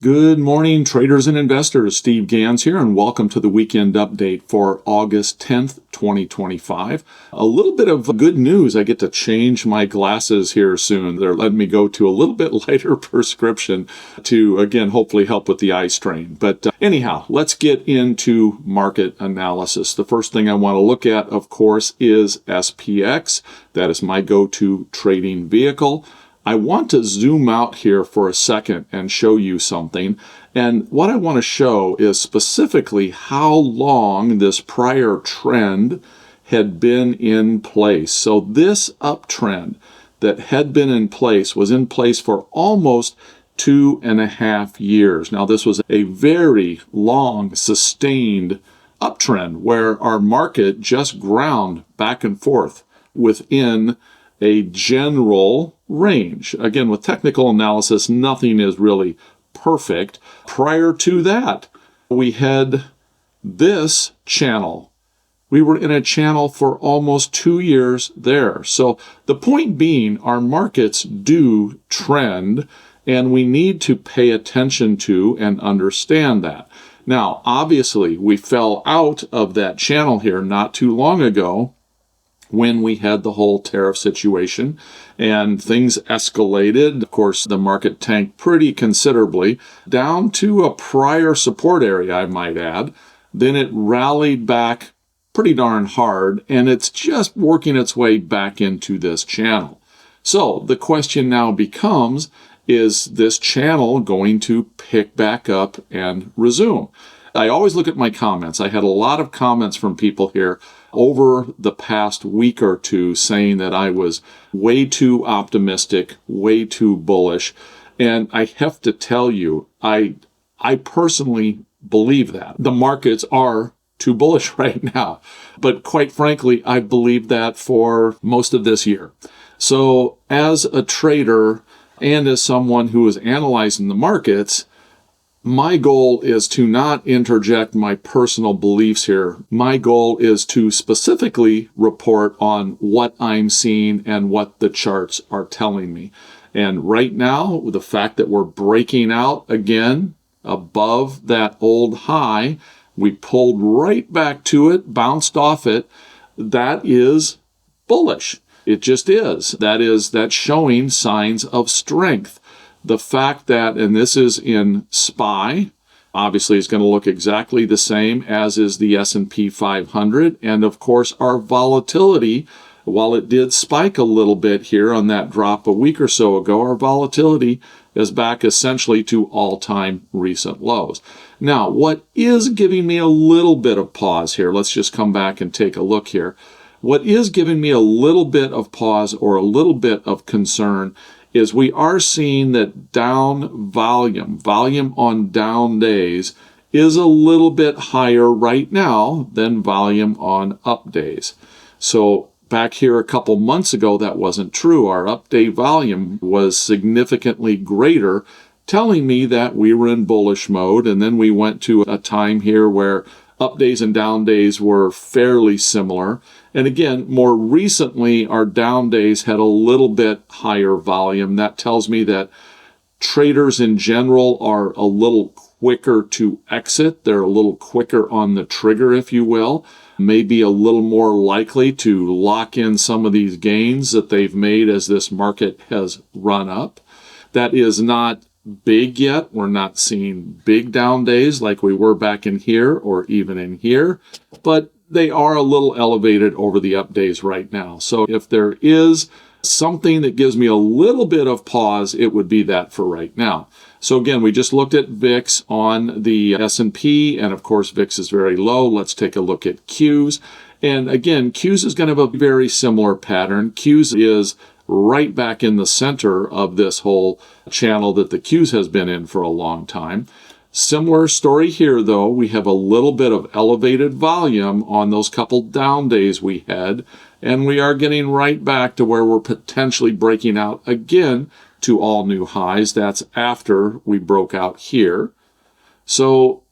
Good morning, traders and investors. Steve Gans here, and welcome to the weekend update for August 10th, 2025. A little bit of good news. I get to change my glasses here soon. They're letting me go to a little bit lighter prescription to, again, hopefully help with the eye strain. But anyhow, let's get into market analysis. The first thing I want to look at, of course, is SPX. That is my go-to trading vehicle. I want to zoom out here for a second and show you something. And what I want to show is specifically how long this prior trend had been in place. So this uptrend that had been in place was in place for almost 2.5 years. Now, this was a very long, sustained uptrend where our market just ground back and forth within a general range. Again, with technical analysis, nothing is really perfect. Prior to that, we had this channel. We were in a channel for almost 2 years there. So the point being, our markets do trend, and we need to pay attention to and understand that. Now, obviously, we fell out of that channel here not too long ago, when we had the whole tariff situation and things escalated. Of course, the market tanked pretty considerably down to a prior support area, I might add. Then it rallied back pretty darn hard, and it's just working its way back into this channel. So the question now becomes, is this channel going to pick back up and resume? I always look at my comments. I had a lot of comments from people here over the past week or two saying that I was way too optimistic, way too bullish. And I have to tell you, I personally believe that. The markets are too bullish right now. But quite frankly, I believed that for most of this year. So as a trader and as someone who is analyzing the markets, my goal is to not interject my personal beliefs here. My goal is to specifically report on what I'm seeing and what the charts are telling me. And right now, the fact that we're breaking out again above that old high, we pulled right back to it, bounced off it, that is bullish. It just is. That's showing signs of strength. The fact that, and this is in SPY, obviously is going to look exactly the same as is the S&P 500. And of course, our volatility, while it did spike a little bit here on that drop a week or so ago, our volatility is back essentially to all-time recent lows. Now, what is giving me a little bit of pause here, let's just come back and take a look here. What is giving me a little bit of pause or a little bit of concern is we are seeing that down volume on down days is a little bit higher right now than volume on up days. So back here a couple months ago, that wasn't true. Our up day volume was significantly greater, telling me that we were in bullish mode. And then we went to a time here where up days and down days were fairly similar. And again, more recently, our down days had a little bit higher volume. That tells me that traders in general are a little quicker to exit. They're a little quicker on the trigger, if you will. Maybe a little more likely to lock in some of these gains that they've made as this market has run up. That is not big yet. We're not seeing big down days like we were back in here or even in here, but they are a little elevated over the up days right now. So if there is something that gives me a little bit of pause, it would be that for right now. So again, we just looked at VIX on the S&P, and of course, VIX is very low. Let's take a look at Qs. And again, Qs is going to have a very similar pattern. Qs is right back in the center of this whole channel that the Qs has been in for a long time. Similar story here, though. We have a little bit of elevated volume on those couple down days we had, and we are getting right back to where we're potentially breaking out again to all new highs. That's after we broke out here. So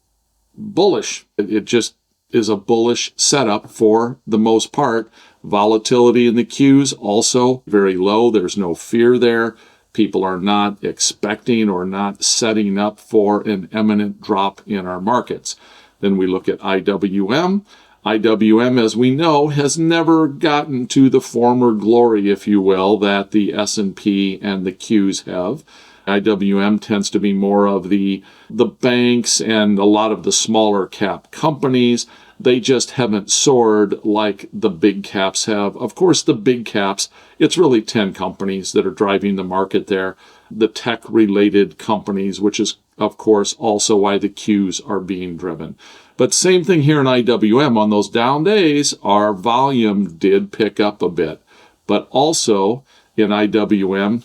bullish. It just is a bullish setup for the most part. Volatility in the Qs also very low. There's no fear there. People are not expecting or not setting up for an imminent drop in our markets. Then we look at IWM. IWM, as we know, has never gotten to the former glory, if you will, that the S&P and the Qs have. IWM tends to be more of the banks and a lot of the smaller cap companies. They just haven't soared like the big caps have. Of course, the big caps, it's really 10 companies that are driving the market there. The tech-related companies, which is, of course, also why the Qs are being driven. But same thing here in IWM. On those down days, our volume did pick up a bit. But also in IWM,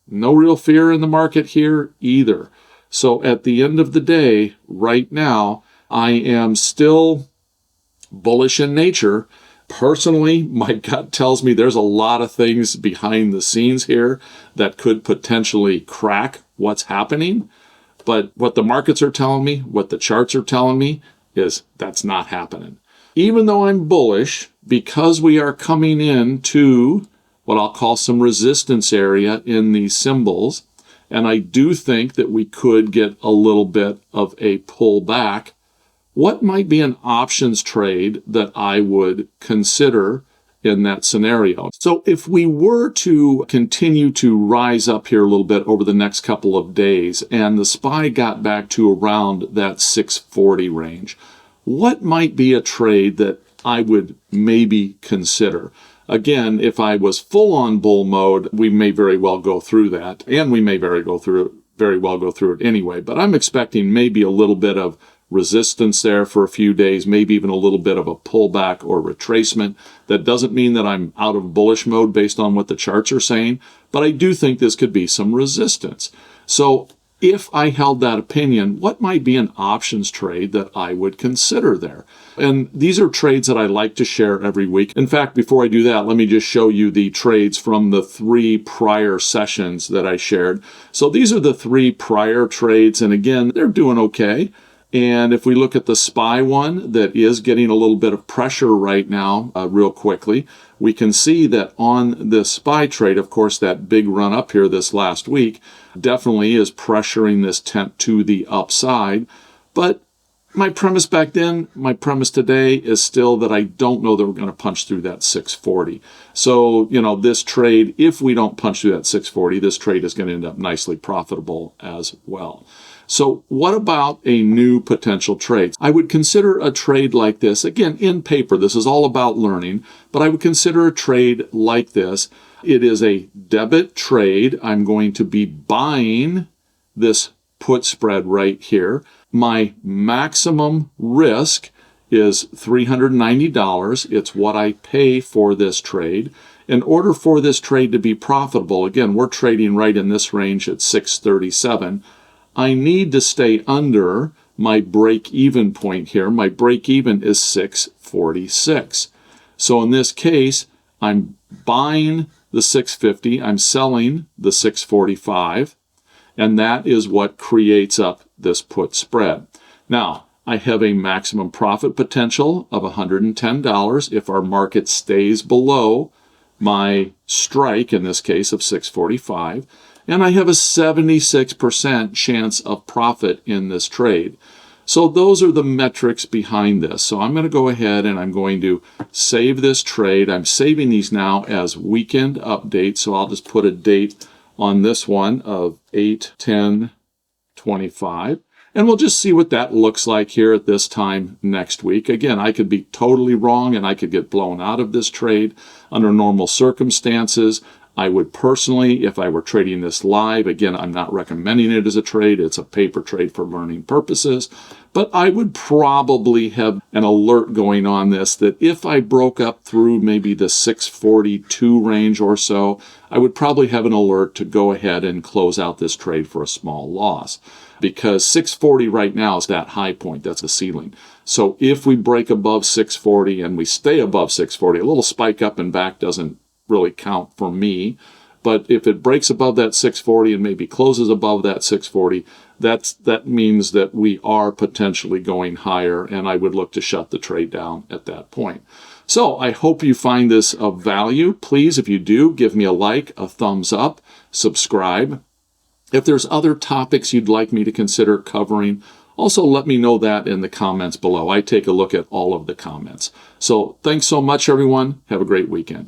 no real fear in the market here either. So at the end of the day, right now, I am still bullish in nature. Personally, my gut tells me there's a lot of things behind the scenes here that could potentially crack what's happening. But what the markets are telling me, what the charts are telling me, is that's not happening. Even though I'm bullish, because we are coming into what I'll call some resistance area in these symbols, and I do think that we could get a little bit of a pullback, what might be an options trade that I would consider in that scenario? So if we were to continue to rise up here a little bit over the next couple of days and the SPY got back to around that 640 range, what might be a trade that I would maybe consider? Again, if I was full on bull mode, we may very well go through that, and we may very well go through it anyway. But I'm expecting maybe a little bit of resistance there for a few days, maybe even a little bit of a pullback or retracement. That doesn't mean that I'm out of bullish mode based on what the charts are saying, but I do think this could be some resistance. So if I held that opinion, what might be an options trade that I would consider there? And these are trades that I like to share every week. In fact, before I do that, let me just show you the trades from the 3 prior sessions that I shared. So these are the 3 prior trades, and again, they're doing okay. And if we look at the SPY one that is getting a little bit of pressure right now, real quickly, we can see that on the SPY trade, of course, that big run up here this last week definitely is pressuring this tent to the upside. But my premise back then, my premise today is still that I don't know that we're going to punch through that 640. So, this trade, if we don't punch through that 640, this trade is going to end up nicely profitable as well. So what about a new potential trade? I would consider a trade like this, again, in paper. This is all about learning, but I would consider a trade like this. It is a debit trade. I'm going to be buying this put spread right here. My maximum risk is $390. It's what I pay for this trade. In order for this trade to be profitable, again, we're trading right in this range at 637. I need to stay under my break-even point here. My break-even is 646. So in this case, I'm buying the 650, I'm selling the 645, and that is what creates up this put spread. Now, I have a maximum profit potential of $110 if our market stays below my strike, in this case of 645. And I have a 76% chance of profit in this trade. So those are the metrics behind this. So I'm going to go ahead and I'm going to save this trade. I'm saving these now as weekend updates. So I'll just put a date on this one of 8/10/25. And we'll just see what that looks like here at this time next week. Again, I could be totally wrong and I could get blown out of this trade under normal circumstances. I would personally, if I were trading this live, again, I'm not recommending it as a trade. It's a paper trade for learning purposes. But I would probably have an alert going on this that if I broke up through maybe the 642 range or so, I would probably have an alert to go ahead and close out this trade for a small loss. Because 640 right now is that high point. That's a ceiling. So if we break above 640 and we stay above 640, a little spike up and back doesn't really count for me. But if it breaks above that 640 and maybe closes above that 640, that means that we are potentially going higher, and I would look to shut the trade down at that point. So I hope you find this of value. Please, if you do, give me a like, a thumbs up, subscribe. If there's other topics you'd like me to consider covering, also let me know that in the comments below. I take a look at all of the comments. So thanks so much, everyone. Have a great weekend.